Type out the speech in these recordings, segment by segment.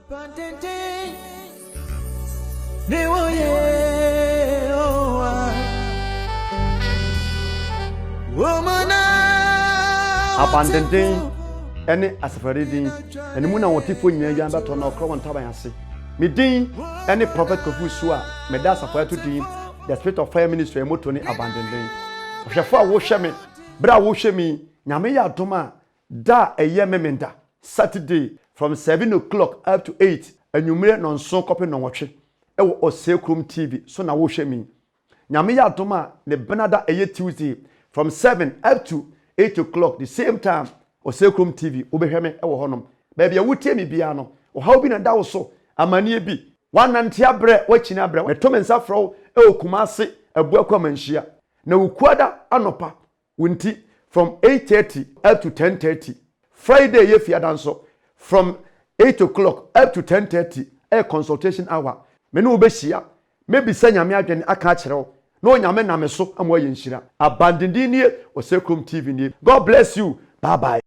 Abandoned any as a reading, and the moon and what if when you're about to know Crown Tabayasi. Me dean any prophet Kofusua, Medas of fire to dean, the spirit of fire ministry and motoni abandoned. Shafa worship me, bra worship me, Namaya Toma, da a year mementa, Saturday from 7 o'clock up to 8, and you may non so copy no watch it, or Sacrum TV, so now worship me. Namaya Toma, the Benada a year Tuesday from 7 up to 8 o'clock, the same time, or Sacrum TV, Ubeheme, or Honum. Baby, I would tell me piano, or how been a dow so, a mania be. One antia bre, watching a bre, a Tom and Safro, Kumasi, a Bokomanshia. No quada anopa, winti, from 8:30 up to 10:30. Friday, if you dance so, from 8 o'clock up to 10:30, a consultation hour. Menu Bessia, maybe send your magan a catcher. No yamen ameso amwa yenshira. Abandon near or Sacrum TV near. God bless you. Bye bye.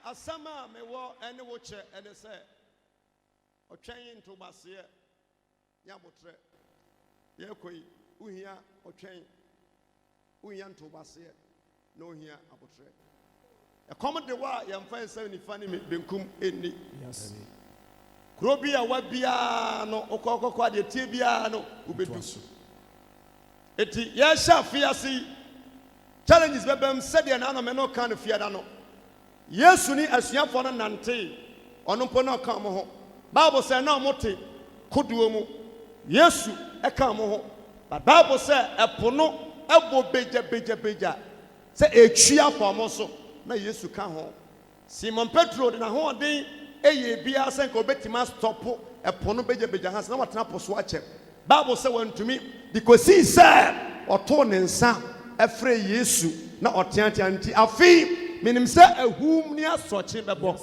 Asama me wo ene wo che ene se otwen to base ya botre ye koi uhia otwen uhia to base no uhia abotre e come de wa ya mfa se ni fani me benkum eni yes kro bia wa bia no okokokwa de tie bia no ubedu eti ye sha fiasi challenges bebem said na no me no kan fiada no Yesu ni asuafo no nante ono mpo na ka mo ho Bible say na omote koduo mu Yesu eka mo ho but Bible say epo no ebo beja say etwia kwa mo so na Yesu ka ho Simon Petro de na ho den eye bia say nka obetima stop epo no beja ha na watena poso ache Bible say wantumi because he said oto ne nsa efre Yesu na oteatea anti afi minim se ahum ni asoche bebo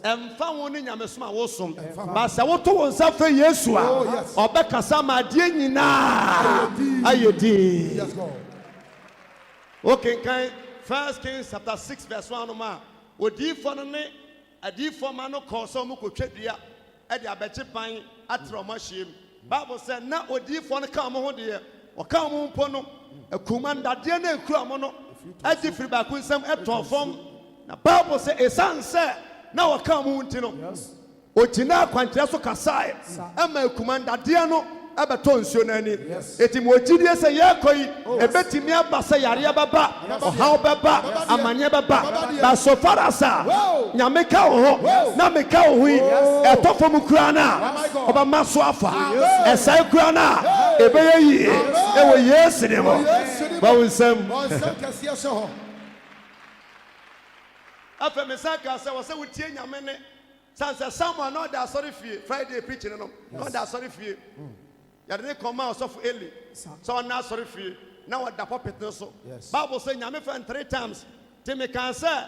emfa won ni nyamesoma wosom ba se woto won sa fe Yesu a obekasa ma de nyina ayedi yes God okay kan 1 Kings chapter 6 verse 1 no ma odifo no ne adifo ma no ko so mu kotwadua e de abeche pan atro ma hiem Bible say na odifo no ka mo ho de o ka mo mpo no akumanda de na ekura mo no adi free ba kunsam eton fom na Bible say esan say na waka mu nti no ogina kwantre so kasae ama akumanda de no abeto nsuo na ani eti mo ogidie say yakoi ebetimi aba say yare baba ohaw baba amanye baba ba so farasa nyame ka wo ho na me ka wo hi eto fom kura na oba maso afa esai kura na ebeye yi ewo Yesu ne mo ba unsam kasiya so afa me saka say wo say wutie nyame ne sansa someone no da sorry fie Friday preaching no da sorry fie ya de come out of Eli so na sorry fie na wa da puppet so Bible say nyame fan 3 times te me kan say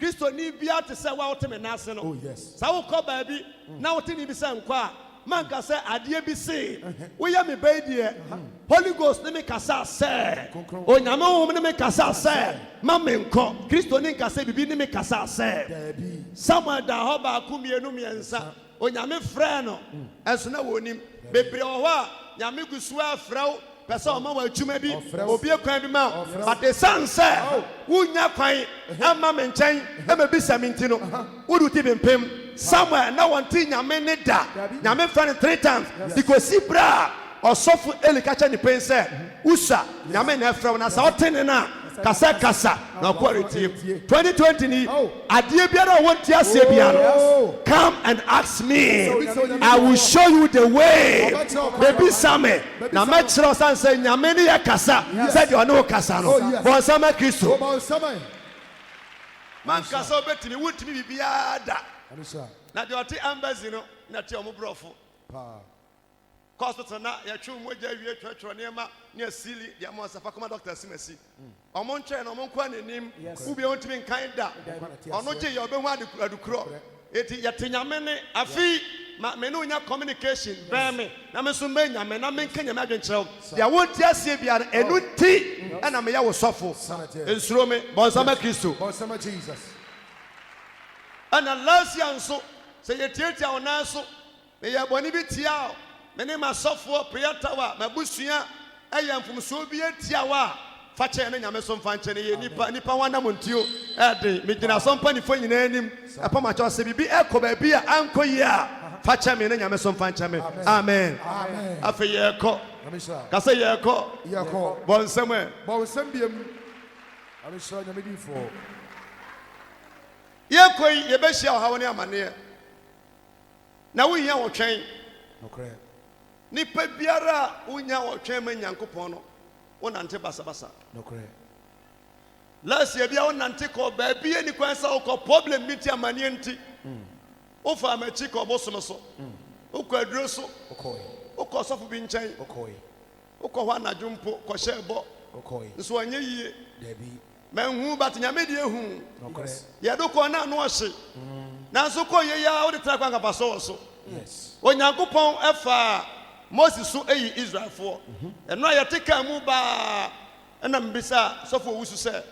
Kristo ni bia te say wa wote me na ase no sa wo ko ba bi na wote ni bi say nkwa man ka say ade bi say wo ya me ba die Holy Ghost ne me kasa say o nyame wo ne me kasa say ma me nko Kristo ni kasa bibi ne me kasa say Samuel da ho ba ku mienu miensa o nyame frɛ no enso na wonim bebre wo ho nyame gusu afrɛw pese o ma wa adwuma bi obi ekwan bi ma but the son say wunya kwan ama me nkyɛn ama bi saminti no wudu ti bempem Samuel na wanti nyame ne da nyame frɛ no 3 times because bra osofu Eli kacha ni pense usa nyame na frɛ na sa otene na kasa na quality 2020 ni adie biara wonti asie bia no come and ask me I will show you the way baby same na me kire san say nyame ne ya kasa say de ono kasa no bon sama Kristo man kasa obetimi wutimi bibia da na de oti embassy no na te omo brofo hospital na ya twu moja wie twetwo nema ne asili dia mo safa koma doctor simasi omo ntwe na omo kwa nenim ubi ontimi nkan da ono je ya obehu adukuro eti yatanyame ne afi ma me no nya communication be me na me so me nyame na me nkanya me adwenkyerɛw dia wonti asie bia enu ti na me ya wo sofo ensuro me bonsama Kristo bonsama Jesus ana last year nso se yetietia ona so me ya boni bi tia mene masofo priyatawa mabusua ayamfumso bi atiawa fa che ne nyame so mfa nche ne ye nipa wana montio ede me gina so mpa ni fo nyina anim apa ma cho se bibi ekoba bi a ankoyi a fa che me ne nyame so mfa nche me amen afa ye ko ka se ye ko bonsam biem amisa nyame di fo ye koyi ye be hia ohawo ne amane na wo hia wo twen okay nipa biara unya wotwen ma nyankopon no wonante basabasa okay last year bia wonante ko ba bia ni kwan sa ko problem miti amane nti o fa amachi ko bosom so o ko aduro so okay o ko sofo bi nchen okay o ko ho anadwumpo ko hyebo okay nso anye yie debi manhu bat nyame de ehu okay ye do ko na no ohye na so ko ye ya o de tra kwan ka so yes onyankopon efa Moses so eyi Israel for eno ayeteka mu ba na mbisa sofo wusu se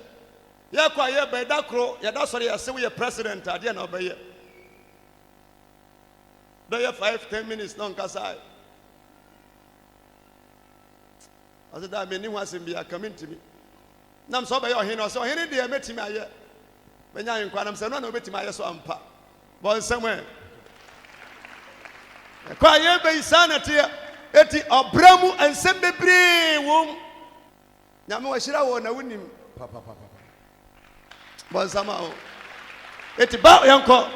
ye kwa ye be da kro ye da sori ye se we president ade na obeye do ye 5-10 minutes non kasai azeda me ni hwasem bia community mi nam so obeye ohene so ohene de metimi aye benya nkwa nam se no na obetimi aye so ampa bon semwe kwa ye be isanate eti obramu ensem bebre wom nyame wa hira wo na wonim papa bon sama o Eti ba yanko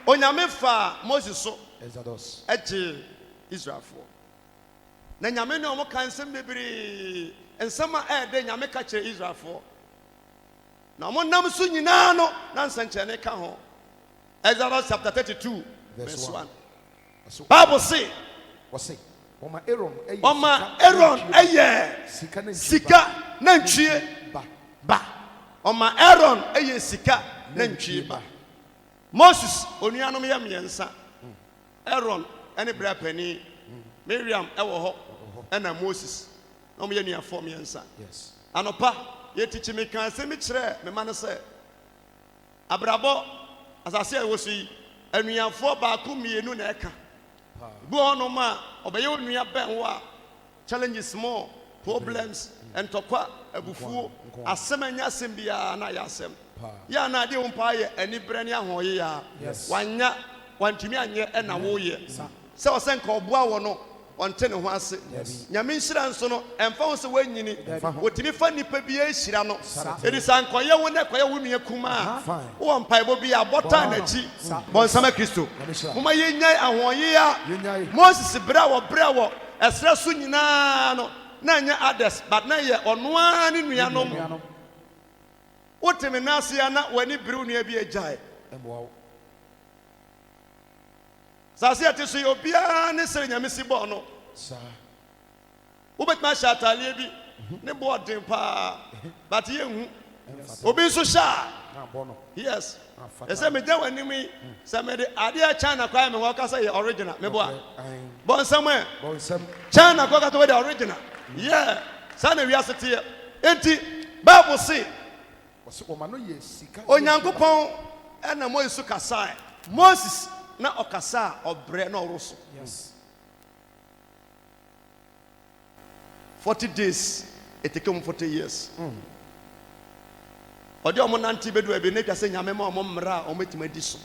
onyame fa Moses so Exodus. eje Israel for. Na nyame ne omo kan nsem bebre nsema de nyame ka kire Israel for. Na omo nam so nyina no na nsanche ne ka ho. Exodus chapter 32 verse 1. Bible say Oma Aaron sika na ntwie ba. Oma Aaron sika na ntwie ba. Moses onuanom ya miensa. Aaron ene bra pani. Miriam ewo ho ena Moses. Na mo ye nua form miensa. Yes. Anopa ye tichi me kan se me kire me ma ne se abrabo asase e wosi anuafo ba ko mienu na eka. Bu ono ma obeye onua ben wo a challenges more problems and tokwa abufuo asemanya asem bia na ya asem ya na de umpa ye ani bre ne ahoye ya wanya wantumi anye na wo ye se o se nka oboa wo no onte ne ho ase nyame nhira nso no emfa wo se wanyini wotimi fa nipa bia nhira no edisa nkoye wo ne koye wo nua kuma wo mpa bo bia bota na chi bon sama Kristo kuma ye nyai ahoye ya Moses bra wo esra so nyina no na nya others but na ye ono ani nua no wotimi nase ya na wani biri nua bi agyae Embo. Sase ate so obia ne sere nyame si bo no Sa. Ubetma shatale bi ne bo den pa but ye hu obi so sha Na bono. yes ese me gya wani mi se me de ade a China kwa me ho ka say original me bo a bon somewhere China kwa ka to the original yeah sana wi asete enti Bible say Oma no ye sika. Onyankopon ena Moses kasa Moses na okasa obre na oroso. Yes. 40 days it take him 40 years. Odi omo nanti bedu ebe ne twase nyame ma omo mra omo tima di so.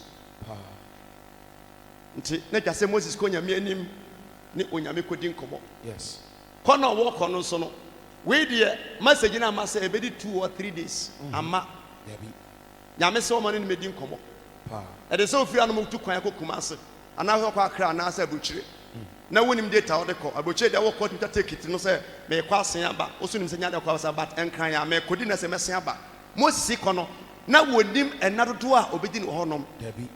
Nti ne twase Moses ko nyame anim ne onyame kodi nkomo. Yes. Kono wo kono so no. We dey message na ma say ebedi 2 or 3 days. Ama Debi. nyame se omo ne medi nkomo. E dey say ofiri anom tu kwan akokuma ase. Ana ho kwa akra na ase abuchire. Na wonim data wo de ko abuchire de wo ko tita take it no say me kwa asen aba. Oso nim se nya de kwa asa but enkran ya me kodi na se mesen aba. Moses kono na wonim enadodo a obedi ne honom.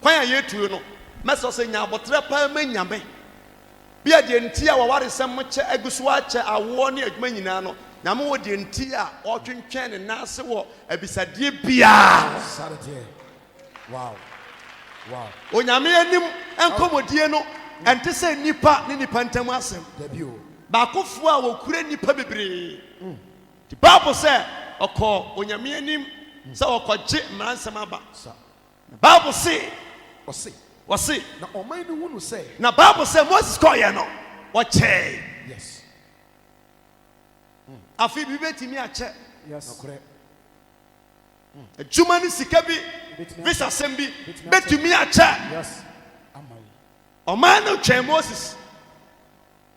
Kwan ya yetu no meso se nya abotre pa ma nyame. Bia de nti a waware sem che agusu a che awo ne adwuma nyina no nyame wo de nti a otwentwen ne nase wo abisadie bia. Wow. Wow. Onyame anim enkomodie no ente se nipa ne nipa ntam asem. Debio. Ba kofo a wokure nipa bebre. The Bible say okọ onyame anim se okọje mransem aba. The Bible say wasi na omai no wonu say na Bible say Moses call ye no wache. Yes. Afi bi betimi ache. Yes. Okore. Juma ni sika bi visa sembi betumi ache. Yes. Amai. Oman no twen Moses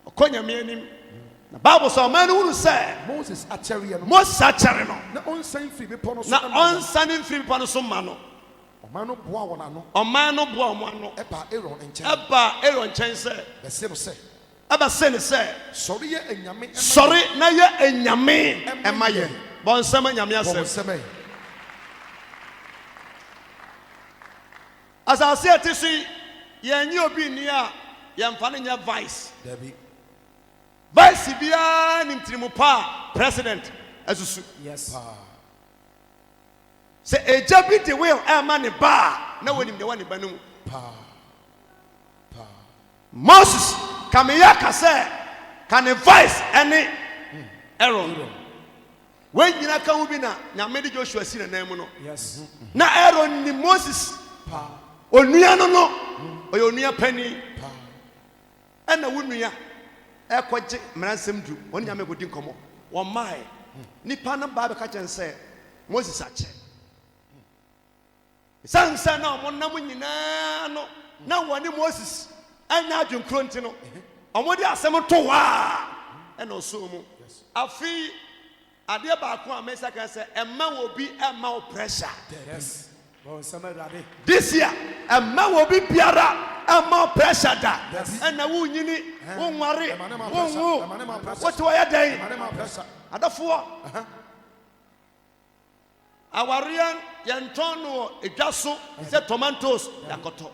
okonya me anim na Bible say oman no wonu say Moses achere no Moses achere no na onsan fi be pono so na onsan mfiri pa no so ma no oman no boa wona no oman no boa mo ano eba Aaron enchen eba Aaron chen say be se no say eba se ne say sorry ye enyame sorry na ye enyame ema ye bon sama nyame asem asase atisi ye nyi obi ni a ye mfa ne nya vice Debi. vice bia ni mtirimu pa president asusu. Yes. Se eja bi de will ema ne ba na wonim de wani ba no Moses kameya ka se kan vice ene Aaron we nyina ka wo bi na nyame de Joshua si na nan mu no. Yes. Na Aaron ni Moses onua no no oyo onua pani ena wonua ekoje mransem du oni nyame godi nkomo wo mai nipa na ba be ka chen se Moses ache sansa na mo nam nyina no na woni Moses anya adwenkro nti no omodi asem to wa ena oso mu afi ade ba ko a mesa kan se emma wo bi emma wo pressure. Yes. This year, a man will be biara, a more pressure da, and a wound you need, won't worry, what do I day? At the four. Our Rian Yantono, a jasso, said tomatoes, Yakoto.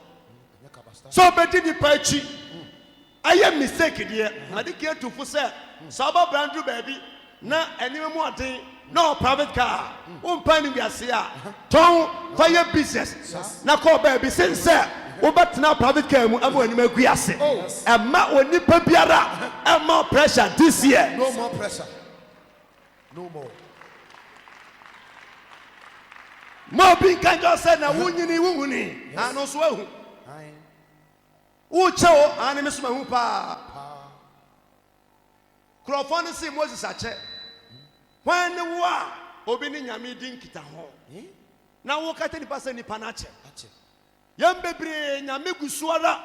So betting the perchi. I am mistaken here. I didn't care to say, Saba Brandrew baby, na any more thing, no private car, penny we are here. Tom, fire business. Now call baby, since sir, but now private car, I'm going to make we are saying. And Matt will nip a biara, and more pressure this year. No more pressure. No more. More being kind of said, now wooing, and also. Ucho animus mahupa. Crofon see Moses ache. When the war obini nyami din kita ho. Na wo kate ni pase ni panache. Yam bebre nyami gusuara.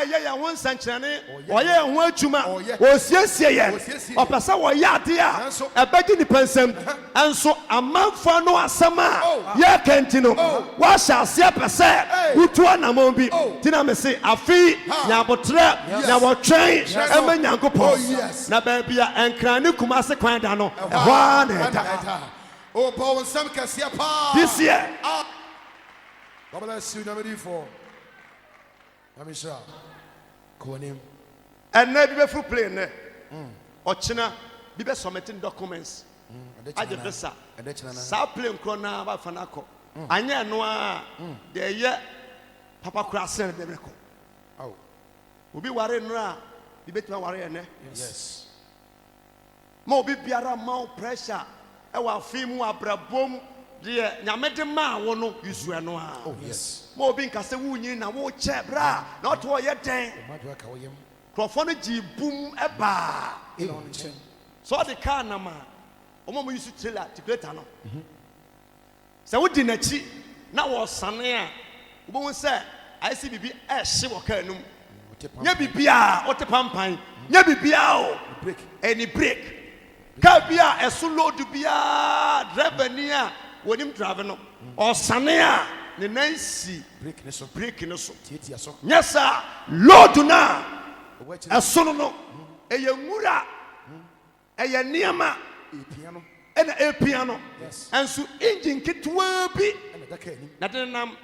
Ye ya won sanchane. Oye ho adwuma. Osiesie ye. Opasa wo ya ade a. Ebegi ni pensem. Enso amanfo no asama. Ye kentino. Wa sha se pese. Utu anamon bi. Tina me se afi nya botre nya wo twen ema nyankopon. Na ba bia enkrane kumase kwan da no. Ehwa na eta. Oh, Paul, some Cassia Pa. This year. God bless you, number 4. Let me show. Call him. And now be full play ne. Ochina be submitting documents. Aje pesa. Sa play krona ba fanako. Anya no a de ye papa kura sen de breko. Oh. Obi ware no a be betuma ware ne. Yes. Ma obi biara ma pressure e wa fimu abrabom de nyamede ma wo no yusu no a. Oh yes. Ma obi nkase wunyi na wo che bra na to ye den. Crofone ji boom eba. So the car na ma omo mo yusu trailer tipleta no. Se wo di na chi na wo sane a wo bo se IC bibi e hye wo car num. Nya bibia o te pampan. Nya bibia o break. Any break. Car bia e so load bia driver ni a wonim driver no. O sane a ne nansi break ne so yes sir load na asono no eye nwura eye niama e piano enso engine kitwa bi na denam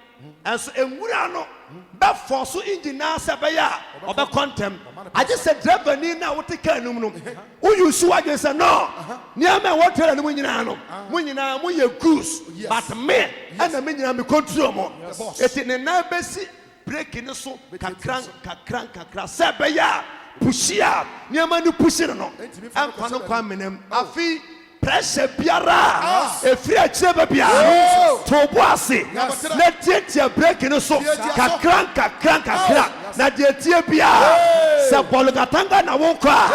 enso enwura no be force engine na sabaya obe contem I just said driver ni na wote ka num no wo use wa just say no niama wo tell no nyina no mo nyina mo ye goose but me and me nyina me control mo eti ne na besi break ni so kakran sabaya pushia niama ni pushira no amfa no kwa menem afi pressure biara efri achebe biara to boase na tietia break no so kakran na de tie biara se bolu katanga na wo kwa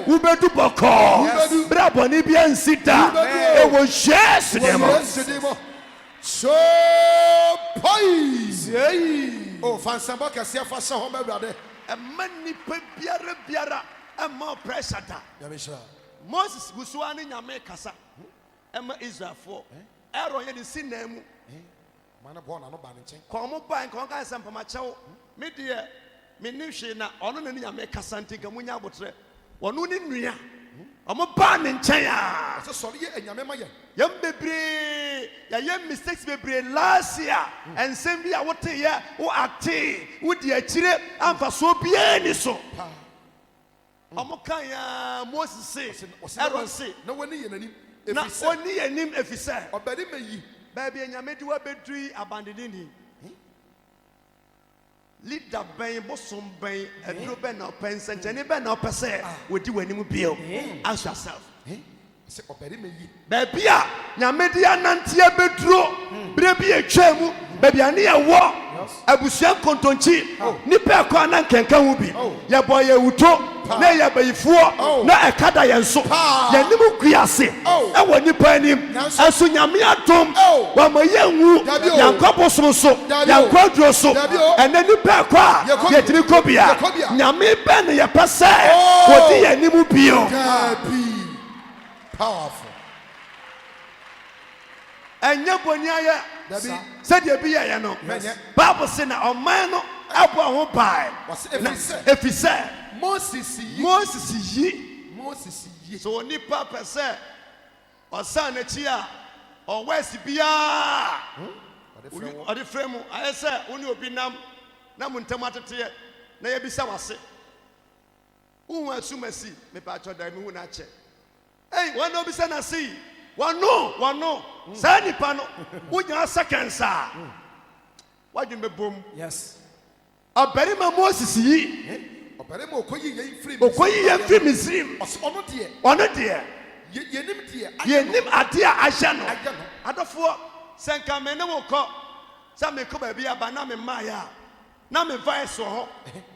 ubedu boko brabo ni bia nsita e wo yes demo so poise oh fansamba kasia fa sha ho be brade e mani pe biara e more pressure da yamisha Moses gusuani nyame kasa ema Israel for error ye ni sinamu mana bona no ba ne nchen ko mo ban ko kan sempa ma chewo me de me ni hwe na ono ne nyame kasa ntinka munya abotre wono ni nua omo ba ne nchen a se sori ye enyame ma ye yam bebre ya yam mistakes bebre last year ensem bia wote ye wo ate wo di akire amfa so bia ni so Omokaya Moses say, Aaron say, no one near him. Not only a name if he said, or Betty May, baby, and Yamedua Betry abandoning him. Lead the bay, bosom bay, and no ben or pence, and Jenny Ben or Pesse would do any bill. Ask yourself. Baby, Yamedia Nantia Betro, baby a chemu, baby, I near war. Abusia kontonchi nipa kwa na nkenka hu bi ya boy ya uto na ya bayifuo na ekada ya nso ya nimu kuase e wo nipa anim aso nyame atom wa mayenwu yankwapo so yankwadro so ene nipa kwa ya tiri kobia nyame ben ya pese wodi ya nimu bio powerful enye bonia ya Said you be a no. Bible said na ɔman no abɔ ho pae. If he said Moses yi. So nipa pɛ sɛ ɔsan n'akyi a ɔwɛsi biara. Ɔde frɛ mu ayɛ sɛ wone obi nam na mo ntam ateteɛ na yɛbisa wase. Wohu asumasi mepa atwɔ da mi hu na akyɛ. Hey, wɔn na obisa na se wɔno saa nipa no wonya seconds a wadwin bɛbom. Yes. Ɔbarima Moses yi ɔbarima okoyi yɛn firi Misrim. Ɔno deɛ yɛnim adeɛ a ahyɛ no. Adɔfoɔ sɛ nka me ne wo kɔ sɛ mekɔ baabi aba na me mmaeɛ a na me vice wɔ hɔ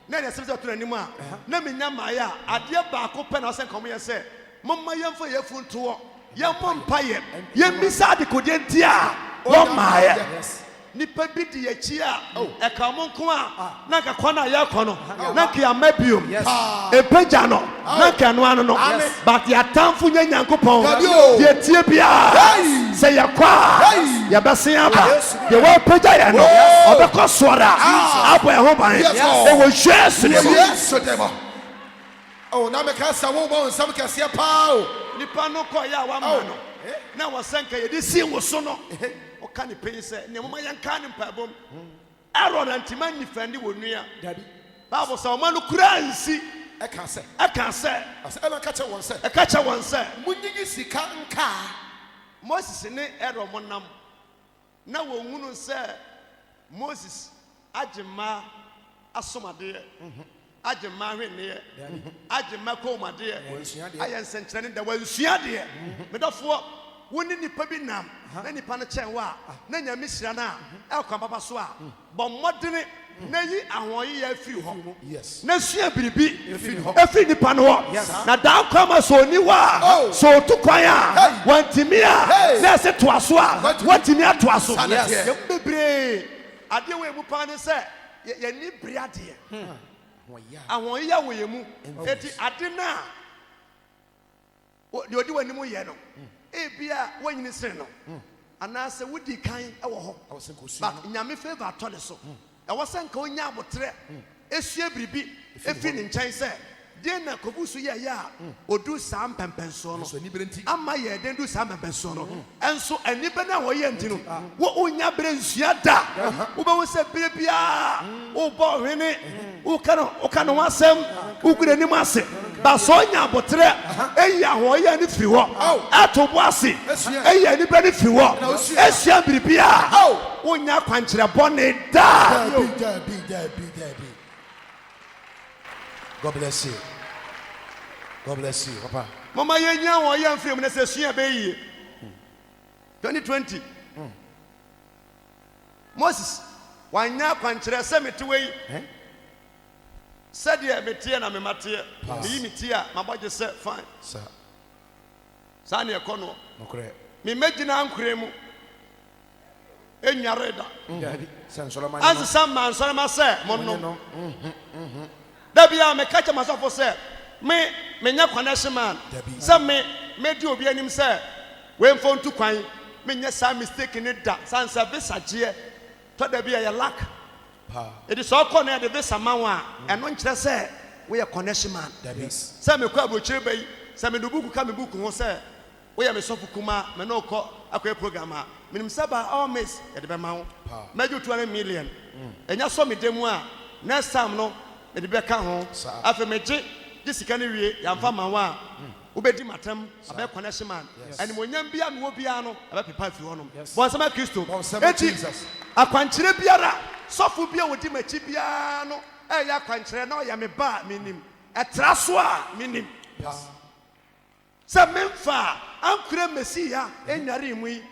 na ɛne ɛsɛ sɛ ɔto n'anim a na menya mmaeɛ a adeɛ baako pɛ na ɔsɛ nkɔmɔ yɛ sɛ momma yɛmfa yɛfu ntoɔ yɛmmɔ mpayɛ yɛmmisa adekodeɛ nti a wɔmmaeɛ. Nipa bi di yɛkyi a ɛka mo nko a na nka kɔ no a yɛkɔ no na nka yɛama biom ɛpagya no na nka ɛno ano no but yɛatamfo nyɛ Nyankopɔn yɛtie biara sɛ yɛkɔ a yɛbɛsen aba deɛ wɔapagya yɛ no ɔbɛkɔ soɔre a abɔ yɛ ho ban ɛwɔ Yesu de mu. Oh, na meka sa wo bo nsam kɛseɛ paa o. Nipa no kɔ yɛ a wama no na wɔsɛ nka yɛde si wo so no ɔka ne pɛyi sɛ ne moma yɛnka ne mpabom. Aaron antima nifɛnde wɔ nua Bible sɛ ɔma no kura nsi ɛka sɛ ɛma ka kyɛ wɔn sɛ ɛka kyɛ wɔn sɛ munyiyi sika nka. Moses ne Aaron mo nam na wɔhunu sɛ Moses agye mmaa asomadeɛ agye mmaa hwenneɛ agye mmaa kɔnmuadeɛ ayɛ nsɛnkyerɛnne da wansua deɛ medɔfoɔ woni nipa bi nam na nipa no kyɛn wɔ a na nyame hyira no a ɛkwan papa so a bɔ mmɔdene na yi ahoɔyɛ afiri hɔ na sua biribi afiri nipa no hɔ na daa nkwa ma sɛ ɔni hɔ a sɛ ɔtu kwan a wantimi a na ɛsɛ toa so a watimi atoa so. Yɛmu bebree adeɛ wɔ emu paa ne sɛ yɛni bere adeɛ ahoɔyɛ wɔ yɛ mu eti ade no a deɛ ɔdi wɔ anim yɛ no ebia wɔnyini sere no anaasɛ wodi kan ɛwɔ hɔ but nyame favor atɔ ne so ɛwɔ sɛ nka onya abotrɛ esua biribi efi ne nkyɛn sɛ deɛ na kobu so yɛ a odu saa mpɛmpɛnsoɔ no ama yɛ den du saa mpɛmpɛnsoɔ no ɛnso anipa na wɔyɛ nti no wo onya bere nsua da wobɛwo sɛ bere biara wobɔ hwene woka no ho asɛm wokura anim ase ba sɛ ɔnya abotrɛ ɛyi ahoɔyɛ ne firi hɔ ɛto bo ase ɛyi anipa ne firi hɔ ɛsua biribi a wonya akwankyerɛ bɔne da. God bless you. God bless you, Papa. Mama yenya wo ya mfiri mu na sɛ sua bɛyie 2020 Moses wanya kwankyerɛ sɛ metewe yi sɛdeɛ meteɛ na memateɛ meyi meteɛ a mabɔgye sɛ fine saa ne ɛkɔ no memɛgyina ankorɛ mu ɛnware da ansesa ma nsɔrema sɛ monom da bia meka kyɛ masɔfo sɛ menya connection man sɛ medi obi anim sɛ wemfo ntu kwan menyɛ saa mistake ne da sansa visa gyeɛ tɔ da bia yɛ lack ɛdi sɛ ɔkɔ no yɛde visa ma wo a ɛno nkyerɛ sɛ woyɛ connection man sɛ mekɔ aburokyire ba yi sɛ mede buku ka me buku ho sɛ woyɛ mesɔfo kuma me ne wokɔ akɔyɛ program a menim sɛ ba all miss yɛde bɛma wo mɛgye 200 million ɛnya sɔ me da mu a next time no mede bɛka ho afei megye sika no wie yɛmfa ma wo a wobɛdi matam abɛyɛ connection man animonyam bia mewɔ biara no ɛbɛpepa afiri hɔ nom bɔnsɛm a Kristo enti akwankyerɛ biara sɔfo bia wɔdi m'akyi biara no ɛyɛ akwankyerɛ na ɔyɛ me ba a menim ɛtra so a menim sɛ memfa ankora mmɛsi ya ɛnyare mu yi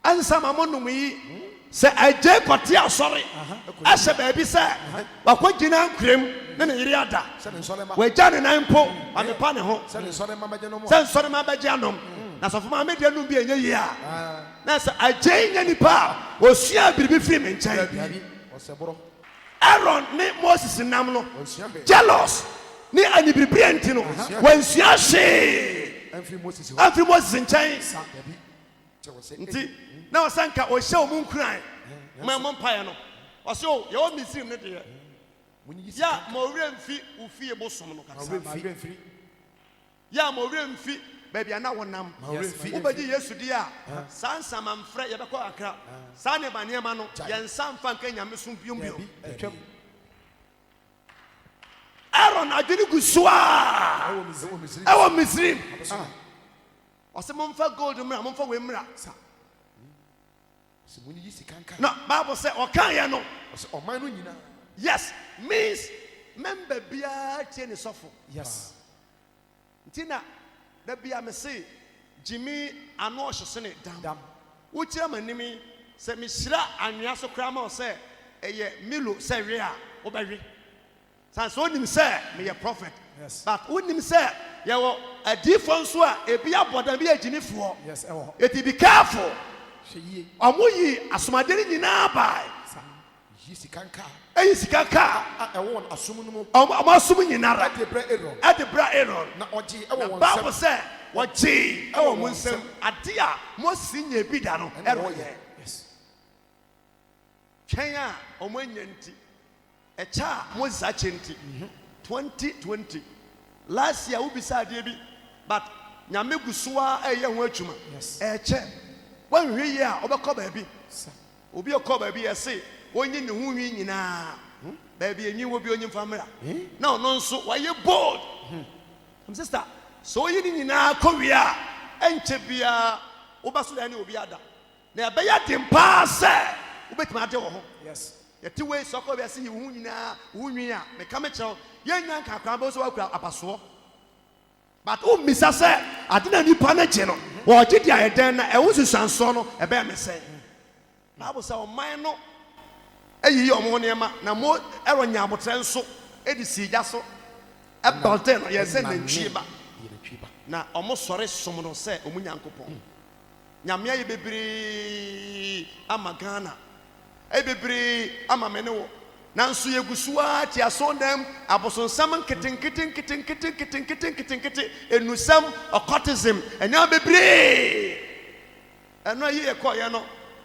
ansa ma monom yi sɛ agye kɔte asɔre ɛhyɛ baabi sɛ wakɔgyina ankorɛm ne ne yere ada wagya ne nan mpo amepa ne ho sɛ nsɔre ma bɛgye anom na sɔfo ma medeɛ nom bi ɛnyɛ yie a na sɛ agye nyɛ nipa a osua biribi firi me nkyɛn Aaron ne Moses nam no jealous ne anibiribiri nti no wansua hwee amfiri Moses nkyɛn nti na osanka o hye o mu nkran ma mo mpae no o se o ye o Misrim ne de ya mo wure mfi ufie bosom no kasa ya mo wure mfi baby ana wonam ubaji Yesu di a sansa mamfre ye bekọ akra sa ne bane ma no ye nsa mfa nka nyame so biombiom Aaron adwene gusua ewo Misrim o se mo mfa gold mra mo mfa we mra no Bible say o kan ye no o se o man no nyina yes means member bia tie ne sofo yes ntina da bia me say Jimmy ano ohye dam wo kira manimi se me hyira anwea so kra ma o se eye milo se we a wo ba we san so nim se me ye prophet yes but wonim se ye wo adifo nso a ebi abodan bi aginifo yes ewo it be careful hye omoyi asomadeni nyina bai yisikanka eyisikaka ewo asom no mo amasum nyina ra de bra Aaron na oje ewo won Bible say wachi ewo mo nsem ade a mo sinya bi da no ero ye yes twen a omo nyanti echa mo za chenti 2020 last year ubisa ade bi but nyame gusuwa eye ho atuma eche wan hwe ye a obekọ ba bi obi ekọ ba bi ese onye ne hu nwi nyina ba bi enyi wo bi onye famra na ono nso waye bold sister so yi ni nyina kọwi a enche bia obaso da ne obi ada na be ya dempa se obetima ade wo ho yes yeti we sokọ be se yi hu nyina hu nwi a me ka me chew ye nyan kakra bo so wakura apaso but o misa se ade na nipa na je no wo je dia eden na e wo susanso no e be me se Bible say o man no eyi omo ne ma na mo ero nya abotre nso edi si gya so e balte no ye se na ntwiba na omo sore som no se omu nyankopon nyame aye bebre ama Ghana e bebre ama me ne wo nanso ye gusua ti asondam abosonsam keten enusam occultism enya bebre eno ye koye no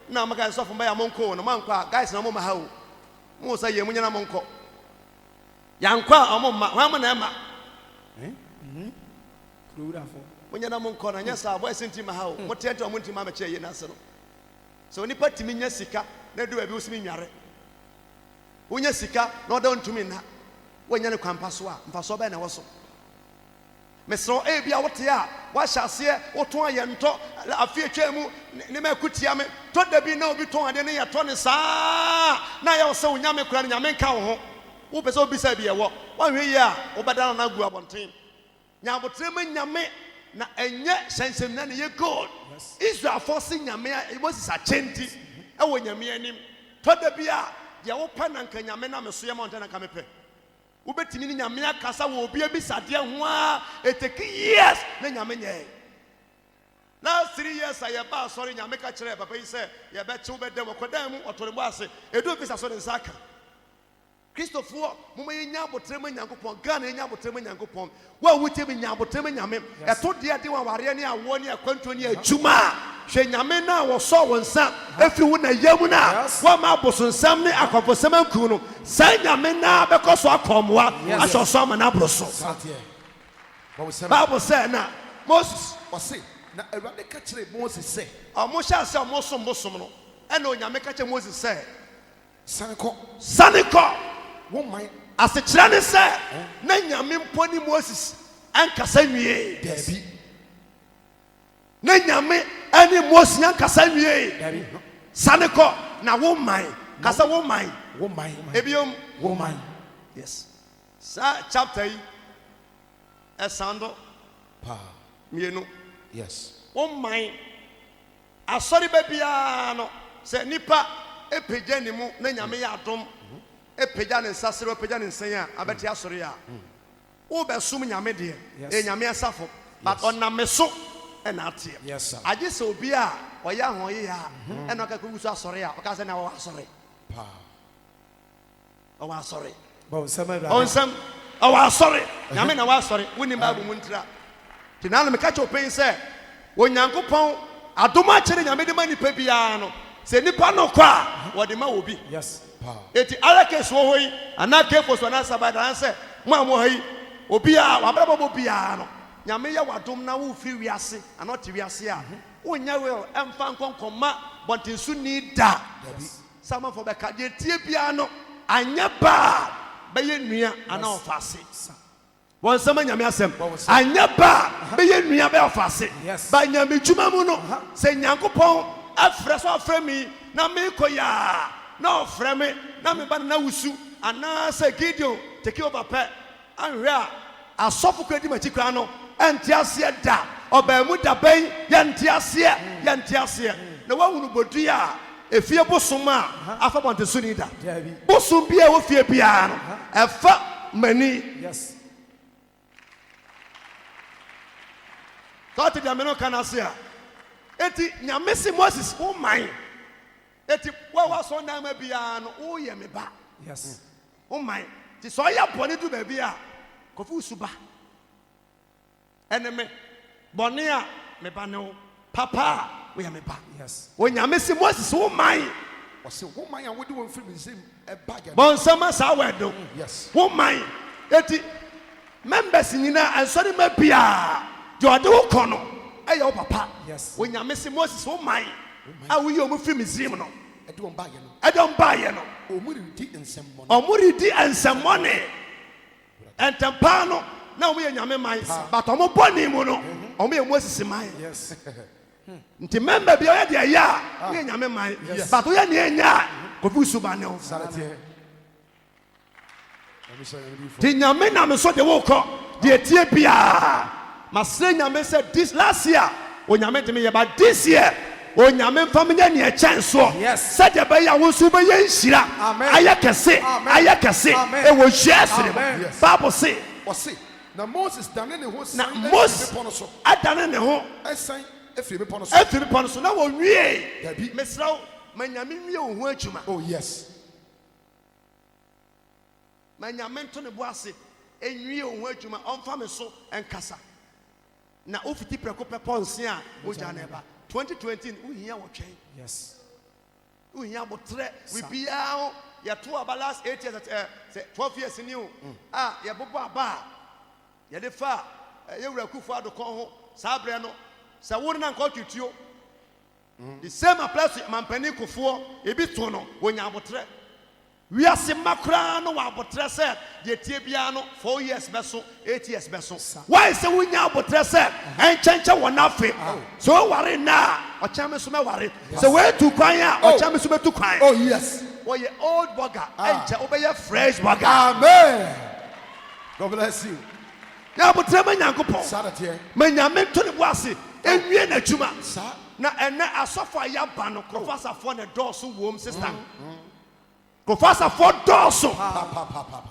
na maka sofo mba ya monko no manko guys na mo ma ha o mo sa ye munya na monko yankwa omo ma wa mo na ma kururafo munya na monko na nya sa boy senti ma ha o mo tete omo ntima ma che ye na se no so ni patimi nya sika na do abi usimi nware wonya sika na oda ntumi na wonya ne kwampa so a mfa so ba na wo so mesro e bia wote a wa hyase woton ayento afie twemu ne makutia me to da bi na obi ton ade ne yeto ne saa na ya wo se wonya me kura ne nyame nka wo ho wo pese obi sa bi ye wo wa hwe ye a wo beda na gu abonten nya abotre ma nyame na enye sensem na ne ye god Israel force nyame a Moses achenti e wo nyame anim to da bi a ye wo pa na nka nyame na me so ye ma onta na ka me pe ubetimi ni nyame akasa wo obi abisade ho a eteki years na nyame nye na 3 years aye ba sorry nyame ka kire papa yi se ye be che ubedem okodam mu otore bo ase edu bisa so ne nsaka Christopher mama yenya abotrema nyankopon Ghana yenya abotrema nyankopon wa wuti bi nyabotrema nyame eto de ade wa ware ne awo ne akwanto ne adwuma hwe nyame na wo so wonsa afiri wo na yamu na wa ma bosonsam ne akofosam anku no sa nyame na bekoso akomwa aso so ma na broso Bible say na Moses say na Ewurade ka kire Moses say omo sha se omo som bosom no e na onyame ka kire Moses say saniko wo man asekira ne se na nyame mponi Moses ankasa nwie dabi na nyame ani Moses ankasa nwie dabi saniko na wo man kasa wo man ebiom wo man yes sa chapter yi esando pa mienu yes wo man asori bebia no se nipa epegya ne mu na nyame ya adom epegya ne nsasere epegya ne nsen a abeti asori a wo be sum nyame de e nyame asafo but oname so e na atie yes sir age se obi a oya hoye ya e no ka kugusu asori a o ka se na wo asori pa o wa asori bon sama onsam o wa asori nyame na wa asori woni ba bu mu ntira tinalo me ka che open se wo nyankopon adoma kyere nyame de ma nipa biara no se nipa no kwa wo de ma obi Yes. eti ala case wo hoyi ana kefo so na sabada say mo amo hayi obi a wabrabo bo biara no nyame ya wadom na wo firi wiase ana te wiase a wonya will emfa nkonkoma bontinsu ni da sama for be ka de tie biara no anya ba be ye nua ana ofase won sama nyame asem anya ba be ye nua be ofase ba nyame dwuma mu no se nyankopɔn afrɛ so afrɛ mi na me koya na ofrɛ me na me ba na wusu ana se Gideon take over pɛ anhwɛ a asɔfo kwadi machi kra no enti ase da oba mu da ben ye enti ase na wahunu bodu a efie bosom a afa bontesu ni da bosom bia wo fie bia no efa mani Yes. thought the ameno kana se a eti nyame se Moses wo man eti wa so na ma bia no wo ye me ba Yes. wo man ti so ya bone du ba bia kofu suba eneme bone a me ba no papa wo ye me ba Yes. wo nyame se Moses wo man Ɔse wo man a wode wɔn firi Misraim ɛba yɛ. bon sama sa wedo Yes. wo man eti members nyina ansori ma bia de ode wo kono eya wo papa Yes. wo nyame se Moses wo man a wo yi o mu firi Misraim no Ɛde wɔn ba yɛ no. edom ba ye no Ɔmo redi nsɛm bɔ no. omuridi ensemone entempa no na omo ye nyame man but omo boni mu no omo ye Moses man Yes. nti member bia ye de ya wo ye nyame man but wo ye ne nya kofi suba ne o Salatiɛ. Let me show you the ti nyame na me so de wo kɔ de tie bia masre nyame say this last year o nyame de me ye ba this year o nyame mfa me nya ne chanso Yes. said be ya wo so be ye nhira Amen. ayekese Amen. ayekese Amen. e wo hwesere Amen. Yes. Bible say Ɔse na Moses dane ne ho na san Moses efiri bepɔ no so. adane ne ho Ɛsan efiri bepɔ no so. afiri pɔ no so na wɔwie Dabi. mesrɛ ma nyame wie wo ho adwuma Oh yes. ma nyame nto ne bo ase ɛnwie wo ho adwuma ɔmfa me so ɛnkasa na wofiti prɛko pɛ pɔnse a wogya ne ba 2020 wohia wɔtwɛn Yes. wohia botrɛ biribiaa ho yɛto aba last 8 years sɛ 12 years ni o a yɛbobɔ aba a yɛde fa yɛwura Akufo Addo kɔn ho saa berɛ no sɛ wo ne na nka ɔtwituo the same applies to mampani Kufuor ebi to no wonya abotrɛ wiase makra no wa abotrɛ sɛ deɛ tie bia no 4 years bɛso 8 years bɛso why sɛ wonya abotrɛ sɛ ɛnkyɛnkyɛ wɔ n'afe so woware na ɔkyɛn me so mɛware sɛ woatu kwan a ɔkyɛn me so bɛtu kwan Oh yes. wɔyɛ old burger ɛnkyɛ wobɛyɛ fresh burger Amen. God bless you. na abotrɛ ma Nyankopɔn Salatiɛ. ma nyame nto ne bo ase ɛnwie n'adwuma Sa. na ɛnɛ asɔfo a yɛaba no kurɔfasafoɔ ne dɔɔso wom sister kurɔfasafoɔ dɔɔso Pa.